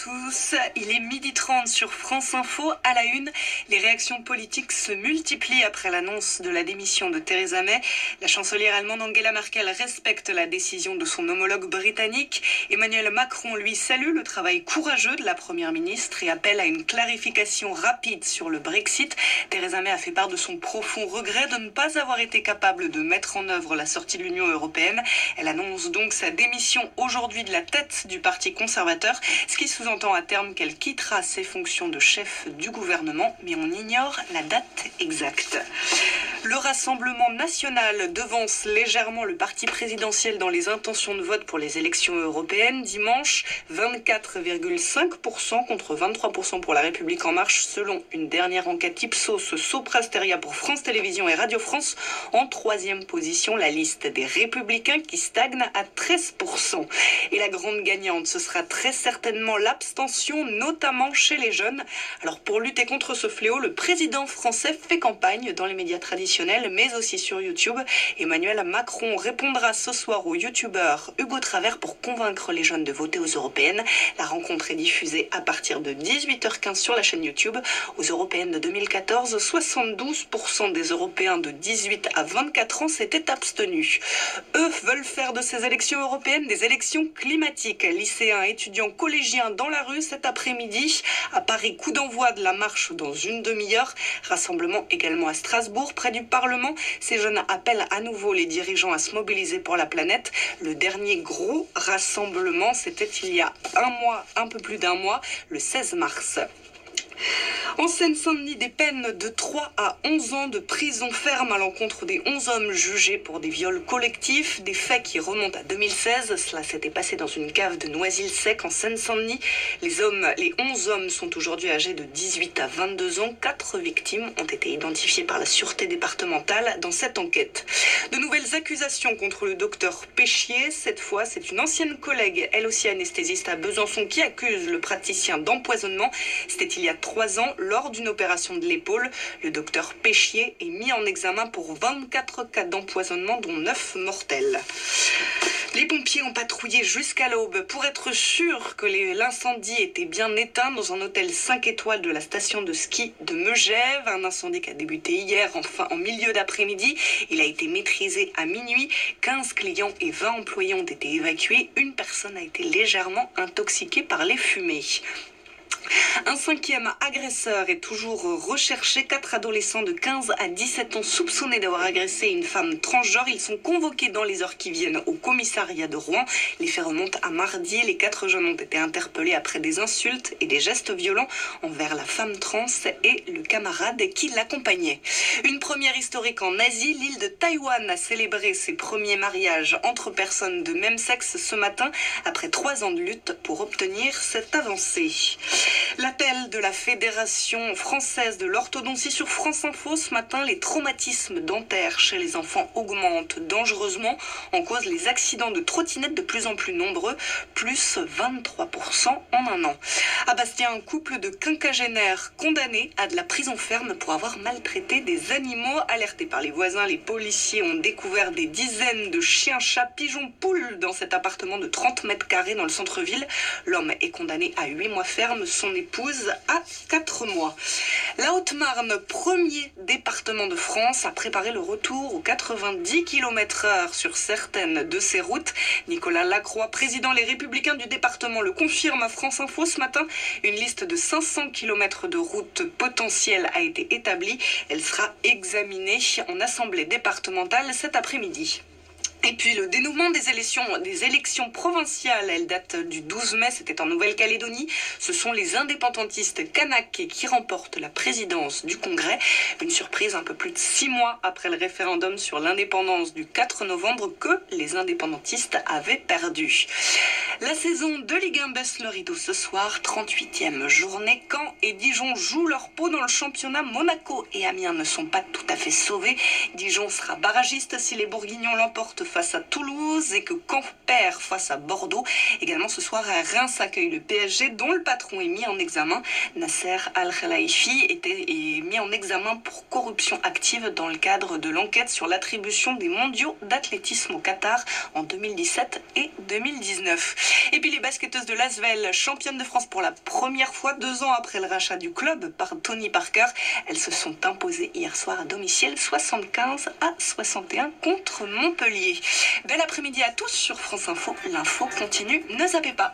tous, il est 12h30 sur France Info. À la une, les réactions politiques se multiplient après l'annonce de la démission de Theresa May. La chancelière allemande Angela Merkel respecte la décision de son homologue britannique. Emmanuel Macron, lui, salue le travail courageux de la première ministre et appelle à une clarification rapide sur le Brexit. Theresa May a fait part de son profond regret de ne pas avoir été capable de mettre en œuvre la sortie de l'Union européenne. Elle annonce donc sa démission aujourd'hui de la tête du Parti conservateur, ce qui sous-entend à terme qu'elle quittera ses fonctions de chef du gouvernement, mais on ignore la date exacte. Le Rassemblement national devance légèrement le parti présidentiel dans les intentions de vote pour les élections européennes. Dimanche, 24,5% contre 23% pour La République En Marche, selon une dernière enquête Ipsos Soprasteria pour France Télévisions et Radio France. En troisième position, la liste des Républicains qui stagne à 13%. Et la grande gagnante, ce sera très certainement l'abstention, notamment chez les jeunes. Alors pour lutter contre ce fléau, le président français fait campagne dans les médias traditionnels, mais aussi sur YouTube. Emmanuel Macron répondra ce soir au youtubeur Hugo Travers pour convaincre les jeunes de voter aux européennes. La rencontre est diffusée à partir de 18h15 sur la chaîne YouTube. Aux européennes de 2014, 72% des Européens de 18 à 24 ans s'étaient abstenus. Eux veulent faire de ces élections européennes des élections climatiques. Lycéens, étudiants, collégiens dans la rue cet après-midi. À Paris, coup d'envoi de la marche dans une demi-heure. Rassemblement également à Strasbourg, près du Parlement. Ces jeunes appellent à nouveau les dirigeants à se mobiliser pour la planète. Le dernier gros rassemblement, c'était il y a un peu plus d'un mois, le 16 mars. En Seine-Saint-Denis, des peines de 3 à 11 ans de prison ferme à l'encontre des 11 hommes jugés pour des viols collectifs, des faits qui remontent à 2016. Cela s'était passé dans une cave de Noisy-le-Sec en Seine-Saint-Denis. Les 11 hommes sont aujourd'hui âgés de 18 à 22 ans. 4 victimes ont été identifiées par la sûreté départementale dans cette enquête. De nouvelles accusations contre le docteur Péchier. Cette fois, c'est une ancienne collègue, elle aussi anesthésiste à Besançon, qui accuse le praticien d'empoisonnement. C'était il y a 3 ans, lors d'une opération de l'épaule. Le docteur Péchier est mis en examen pour 24 cas d'empoisonnement, dont 9 mortels. Les pompiers ont patrouillé jusqu'à l'aube pour être sûrs que l'incendie était bien éteint dans un hôtel 5 étoiles de la station de ski de Megève. Un incendie qui a débuté hier, en milieu d'après-midi. Il a été maîtrisé à minuit. 15 clients et 20 employés ont été évacués. Une personne a été légèrement intoxiquée par les fumées. Un 5e agresseur est toujours recherché. 4 adolescents de 15 à 17 ans soupçonnés d'avoir agressé une femme transgenre. Ils sont convoqués dans les heures qui viennent au commissariat de Rouen. Les faits remontent à mardi. Les 4 jeunes ont été interpellés après des insultes et des gestes violents envers la femme trans et le camarade qui l'accompagnait. Une première historique en Asie. L'île de Taïwan a célébré ses premiers mariages entre personnes de même sexe ce matin, après 3 ans de lutte pour obtenir cette avancée. L'appel de la Fédération française de l'orthodontie sur France Info ce matin, les traumatismes dentaires chez les enfants augmentent dangereusement. En cause, les accidents de trottinettes de plus en plus nombreux, plus 23% en un an. À Bastia, un couple de quinquagénaires condamnés à de la prison ferme pour avoir maltraité des animaux. Alertés par les voisins, les policiers ont découvert des dizaines de chiens, chats, pigeons, poules dans cet appartement de 30 mètres carrés dans le centre-ville. L'homme est condamné à 8 mois ferme, son épouse à 4 mois. La Haute-Marne, premier département de France, a préparé le retour aux 90 km/h sur certaines de ses routes. Nicolas Lacroix, président Les Républicains du département, le confirme à France Info ce matin. Une liste de 500 km de routes potentielles a été établie. Elle sera examinée en assemblée départementale cet après-midi. Et puis le dénouement des élections provinciales, elles datent du 12 mai, c'était en Nouvelle-Calédonie. Ce sont les indépendantistes kanaks qui remportent la présidence du Congrès. Une surprise un peu plus de 6 mois après le référendum sur l'indépendance du 4 novembre que les indépendantistes avaient perdu. La saison de Ligue 1 baisse le rideau ce soir, 38e journée. Caen et Dijon jouent leur peau dans le championnat. Monaco et Amiens ne sont pas tout à fait sauvés. Dijon sera barragiste si les Bourguignons l'emportent face à Toulouse et que Caen perd face à Bordeaux. Également ce soir, Reims accueille le PSG dont le patron est mis en examen. Nasser Al-Khelaifi est mis en examen pour corruption active dans le cadre de l'enquête sur l'attribution des mondiaux d'athlétisme au Qatar en 2017 et 2019. Et puis les basketteuses de l'Asvel, championnes de France pour la première fois 2 ans après le rachat du club par Tony Parker, elles se sont imposées hier soir à domicile 75-61 contre Montpellier. Bel après-midi à tous sur France Info, l'info continue, ne zappez pas.